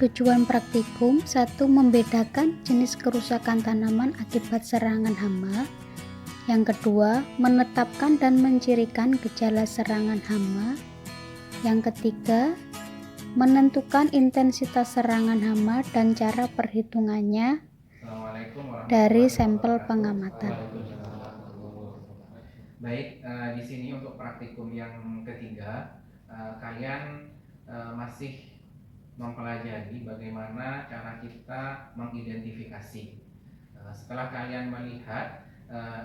Tujuan praktikum 1. Membedakan jenis kerusakan tanaman akibat serangan hama. Yang kedua, menetapkan dan mencirikan gejala serangan hama. Yang ketiga, menentukan intensitas serangan hama dan cara perhitungannya dari sampel pengamatan. Baik, di sini untuk praktikum yang ketiga, kalian masih mempelajari bagaimana cara kita mengidentifikasi. Setelah kalian melihat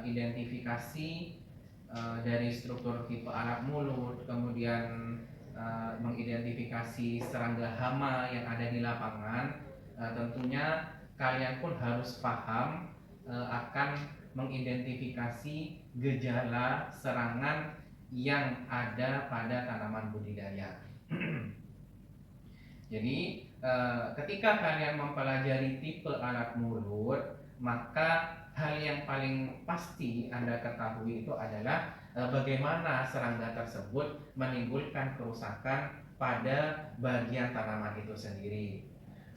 identifikasi dari struktur tipe alat mulut, kemudian mengidentifikasi serangga hama yang ada di lapangan, tentunya kalian pun harus paham akan mengidentifikasi gejala serangan yang ada pada tanaman budidaya. Jadi ketika kalian mempelajari tipe alat mulut, maka hal yang paling pasti Anda ketahui itu adalah bagaimana serangga tersebut menimbulkan kerusakan pada bagian tanaman itu sendiri.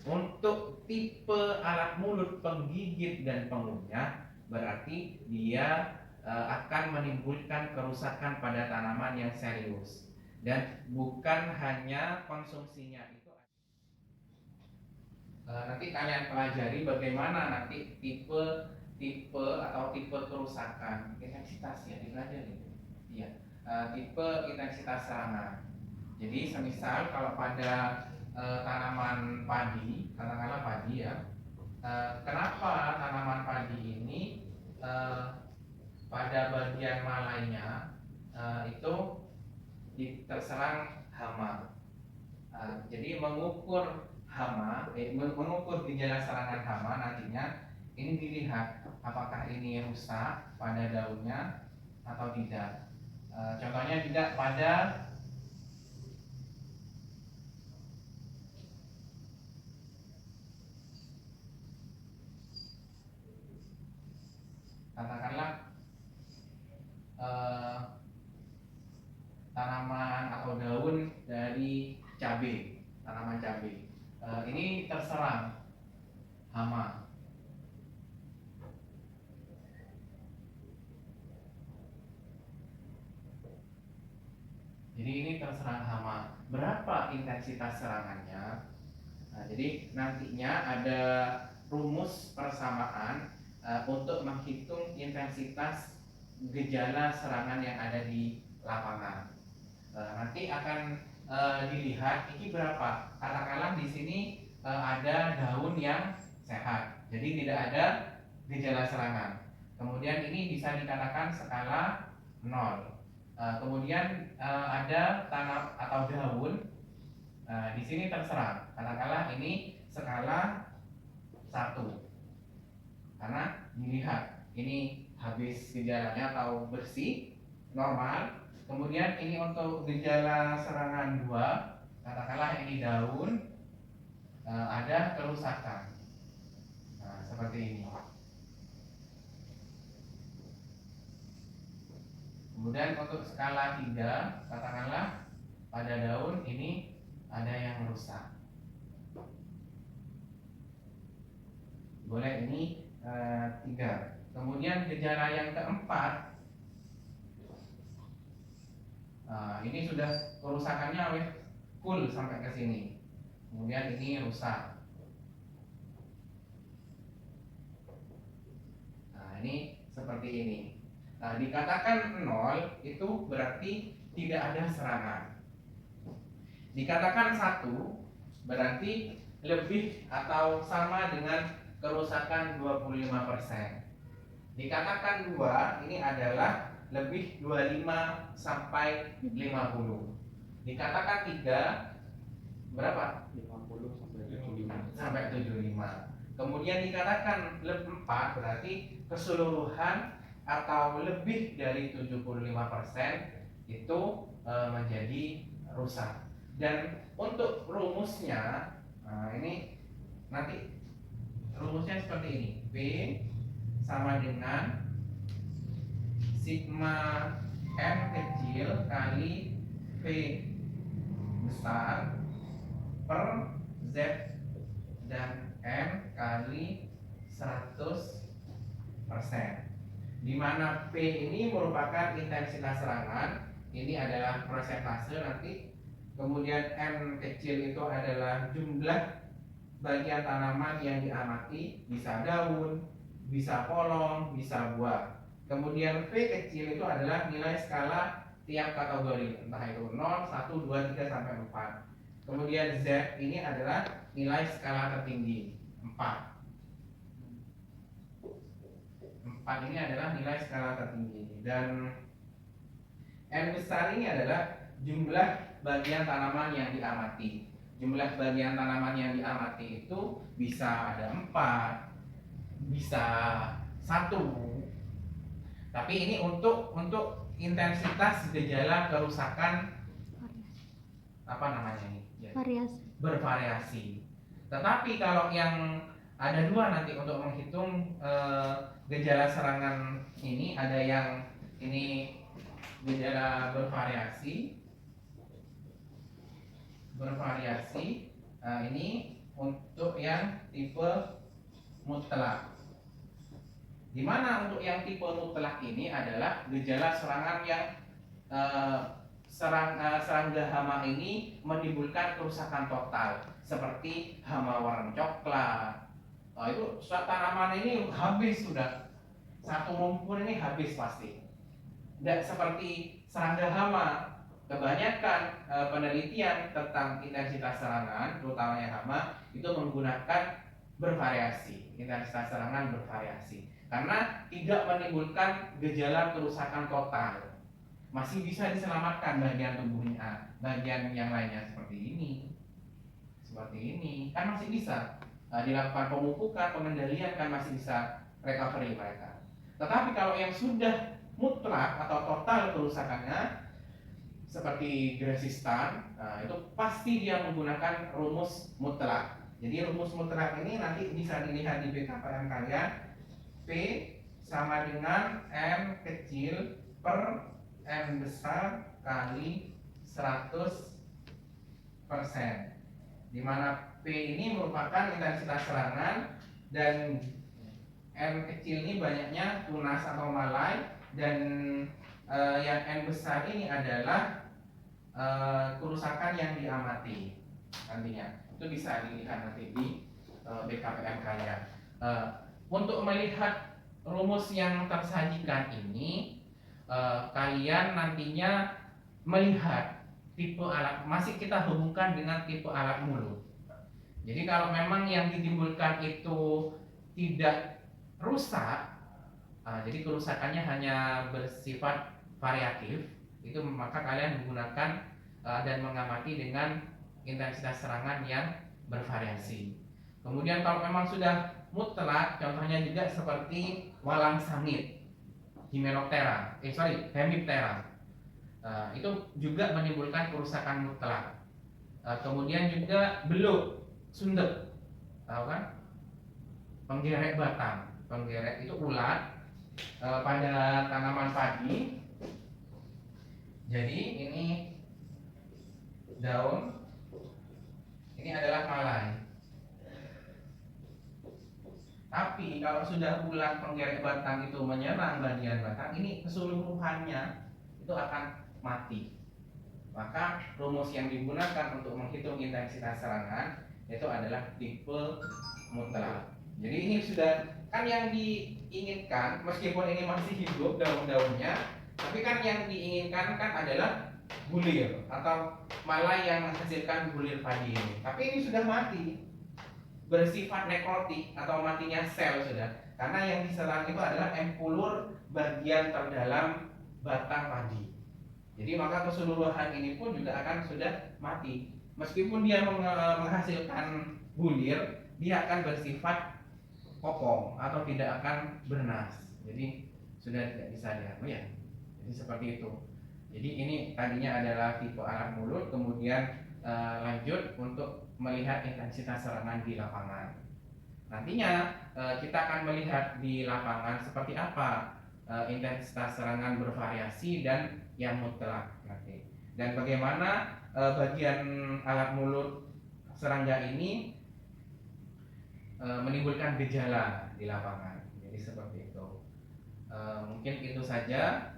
Untuk tipe alat mulut penggigit dan pengunyah, berarti dia akan menimbulkan kerusakan pada tanaman yang serius dan bukan hanya konsumsinya itu. Nanti kalian pelajari bagaimana nanti tipe atau tipe kerusakan intensitas ya dipelajari. Iya, tipe intensitas serangan. Jadi semisal kalau pada tanaman padi, katakanlah padi ya, kenapa tanaman padi ini pada bagian malainya itu terserang hama. Jadi mengukur mengukur gejala serangan hama nantinya ini dilihat apakah ini rusak pada daunnya atau tidak. Contohnya tidak pada katakanlah tanaman atau daun dari cabai, tanaman cabai. Ini terserang hama. Jadi ini terserang hama. Berapa intensitas serangannya? Nah, jadi nantinya ada rumus persamaan untuk menghitung intensitas gejala serangan yang ada di lapangan. Nanti akan dilihat ini berapa. Katakanlah di sini ada daun yang sehat, jadi tidak ada gejala serangan. Kemudian ini bisa dikatakan skala 0. Kemudian ada tanam atau daun di sini terserang. Katakanlah ini skala 1. Karena dilihat ini habis gejalanya atau bersih, normal. Kemudian ini untuk gejala serangan 2, katakanlah ini daun ada kerusakan. Nah, seperti ini. Kemudian untuk skala 3, katakanlah pada daun ini ada yang rusak. Boleh ini 3. Kemudian gejala yang keempat, ini sudah kerusakannya full sampai ke sini. Kemudian ini rusak. Nah, ini seperti ini. Nah, dikatakan 0 itu berarti tidak ada serangan. Dikatakan 1 berarti lebih atau sama dengan kerusakan 25%. Dikatakan 2 ini adalah lebih 25 sampai 50. Dikatakan 3 berapa? 50 sampai 75. Sampai 75. Kemudian dikatakan 4 berarti keseluruhan atau lebih dari 75% itu menjadi rusak. Dan untuk rumusnya, ini nanti rumusnya seperti ini. P sama dengan sigma N kecil kali V besar per Z dan N kali 100%. Di mana P ini merupakan intensitas serangan, ini adalah persentase nanti. Kemudian M kecil itu adalah jumlah bagian tanaman yang diamati, bisa daun, bisa polong, bisa buah. Kemudian V kecil itu adalah nilai skala tiap kategori, entah itu 0, 1, 2, 3 sampai 4. Kemudian Z ini adalah nilai skala tertinggi, 4. 4 ini adalah nilai skala tertinggi. Dan N besar ini adalah jumlah bagian tanaman yang diamati. Jumlah bagian tanaman yang diamati itu bisa ada 4, bisa 1. Tapi ini untuk intensitas gejala kerusakan apa namanya ini? Ya, bervariasi. Tetapi kalau yang ada 2 nanti untuk menghitung gejala serangan ini, ada yang ini gejala bervariasi. Ini untuk yang tipe mutlak. Dimana untuk yang tipe mutlak ini adalah gejala serangan yang serangga hama ini menimbulkan kerusakan total, seperti hama warna coklat. Itu tanaman ini habis sudah, satu rumpun ini habis pasti. Dan seperti serangga hama, kebanyakan penelitian tentang intensitas serangan, terutama yang hama, itu menggunakan bervariasi, intensitas serangan bervariasi, karena tidak menimbulkan gejala kerusakan total. Masih bisa diselamatkan bagian tubuhnya, bagian yang lainnya seperti ini kan masih bisa dilakukan pemupukan, pengendalian, kan masih bisa recovery mereka. Tetapi kalau yang sudah mutlak atau total kerusakannya seperti Gresistan, itu pasti dia menggunakan rumus mutlak. Jadi rumus mutlak ini nanti bisa dilihat di BKPM kalian. P sama dengan M kecil per M besar kali 100%. Di mana P ini merupakan intensitas serangan dan M kecil ini banyaknya tunas atau malai, dan yang N besar ini adalah kerusakan yang diamati nantinya. Itu bisa dilihat nanti di BKPM kalian. Untuk melihat rumus yang tersajikan ini, kalian nantinya melihat tipe alat, masih kita hubungkan dengan tipe alat mulut. Jadi kalau memang yang ditimbulkan itu tidak rusak, jadi kerusakannya hanya bersifat variatif, itu maka kalian menggunakan dan mengamati dengan intensitas serangan yang bervariasi. Kemudian kalau memang sudah mutlak, contohnya juga seperti walang sangit, Hemiptera, itu juga menimbulkan kerusakan mutlak. Kemudian juga beluk, sundep, tahu kan? Penggerek batang, penggerek itu ulat pada tanaman padi. Jadi ini daun, ini adalah malai. Tapi kalau sudah ulat penggerek batang itu menyerang bagian batang, ini keseluruhannya itu akan mati. Maka rumus yang digunakan untuk menghitung intensitas serangan itu adalah tipe mutlak. Jadi ini sudah kan yang diinginkan, meskipun ini masih hidup daun-daunnya, tapi kan yang diinginkan kan adalah bulir atau malai yang menghasilkan bulir padi ini. Tapi ini sudah mati, bersifat nekrotik atau matinya sel sudah, karena yang diserang itu adalah empulur bagian terdalam batang padi. Jadi maka keseluruhan ini pun juga akan sudah mati. Meskipun dia menghasilkan bulir, dia akan bersifat kokoh atau tidak akan bernas. Jadi sudah tidak bisa ya. Jadi seperti itu. Jadi ini tadinya adalah tipe alat mulut, kemudian lanjut untuk melihat intensitas serangan di lapangan. Nantinya kita akan melihat di lapangan seperti apa intensitas serangan bervariasi dan yang mutlak nanti. Dan bagaimana bagian alat mulut serangga ini menimbulkan gejala di lapangan. Jadi seperti itu. Mungkin itu saja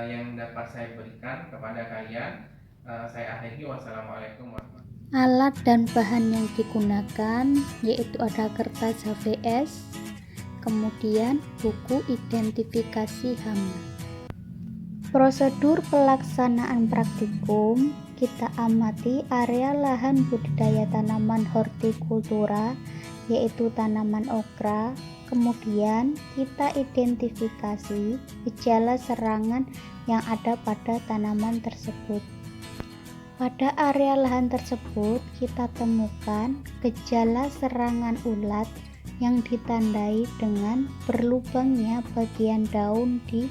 yang dapat saya berikan kepada kalian. Saya akhiri. Wassalamualaikum warahmatullahi wabarakatuh. Alat dan bahan yang digunakan yaitu ada kertas HVS, kemudian buku identifikasi hama. Prosedur pelaksanaan praktikum, kita amati area lahan budidaya tanaman hortikultura yaitu tanaman okra. Kemudian kita identifikasi gejala serangan yang ada pada tanaman tersebut. Pada area lahan tersebut kita temukan gejala serangan ulat yang ditandai dengan berlubangnya bagian daun di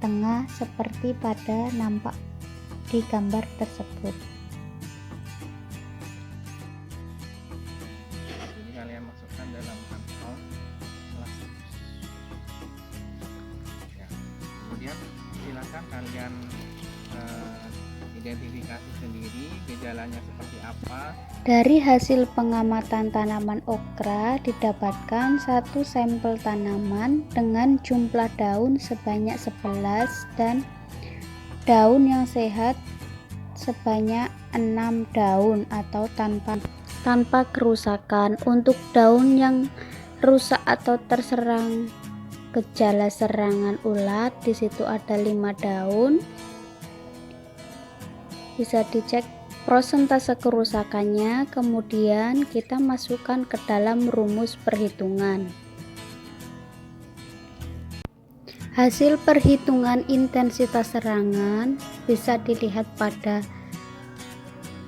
tengah seperti pada nampak di gambar tersebut. Jadi kalian masukkan dalam kantong plastik. Ya. Kemudian silakan kalian identifikasi sendiri gejalanya seperti apa. Dari hasil pengamatan tanaman okra didapatkan satu sampel tanaman dengan jumlah daun sebanyak 11 dan daun yang sehat sebanyak 6 daun atau tanpa kerusakan. Untuk daun yang rusak atau terserang gejala serangan ulat, di situ ada 5 daun. Bisa dicek prosentase kerusakannya, kemudian kita masukkan ke dalam rumus perhitungan. Hasil perhitungan intensitas serangan bisa dilihat pada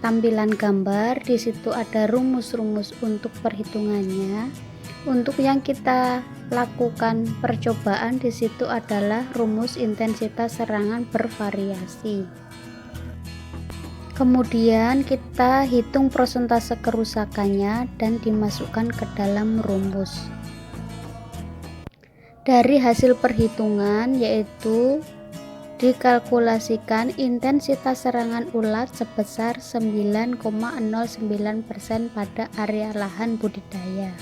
tampilan gambar. Di situ ada rumus-rumus untuk perhitungannya. Untuk yang kita lakukan percobaan di situ adalah rumus intensitas serangan bervariasi. Kemudian kita hitung prosentase kerusakannya dan dimasukkan ke dalam rumus. Dari hasil perhitungan yaitu dikalkulasikan intensitas serangan ulat sebesar 9,09% pada area lahan budidaya.